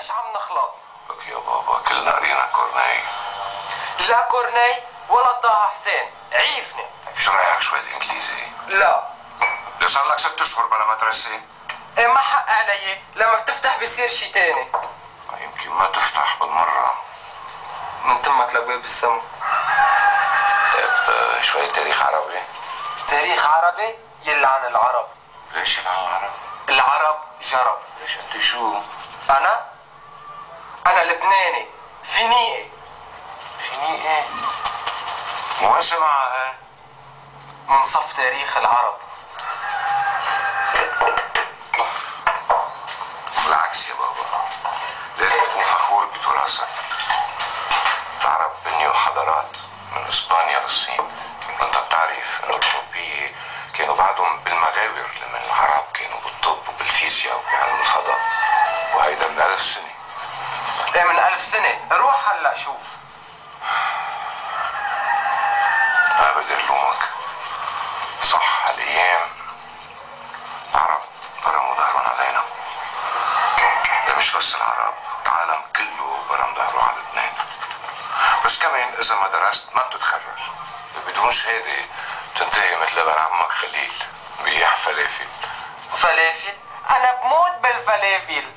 مش عم نخلص. لك يا بابا كلنا قرينا كورني. لا كورني ولا طه حسين، عيفني. شو رايك شوية انجليزي؟ لا. ليه صار لك 6 اشهر بلا مدرسة؟ إيه ما حق علي، لما بتفتح بيصير شي تاني. يمكن ما تفتح بالمرة. من تمك لباب السما. طيب شوية تاريخ عربي. تاريخ عربي يلعن العرب. ليش يلعن العرب؟ العرب جرب. ليش انت شو؟ أنا لبناني، فينيقي. فينيقي؟ مو سمعها. من صف تاريخ العرب. بالعكس يا بابا، لازم تكون فخور بتراثك. العرب بنيوا حضارات من اسبانيا للصين. انت بتعرف انه الاوروبيين كانوا بعدهم بالمغاور، لما العرب كانوا بالطب وبالفيزياء وبعلم الفضاء، وهيدا من 1000 سنة. ايه من 1000 سنة، روح هلا شوف. ما بقدر لومك. صح هالايام العرب برموا ظهرهم علينا. لا مش بس العرب، العالم كله برم ظهره على لبنان. بس كمان اذا ما درست ما بتتخرج، بدون شهاده بتنتهي مثل ابن عمك خليل بيح فلافل. فلافل؟ انا بموت بالفلافل.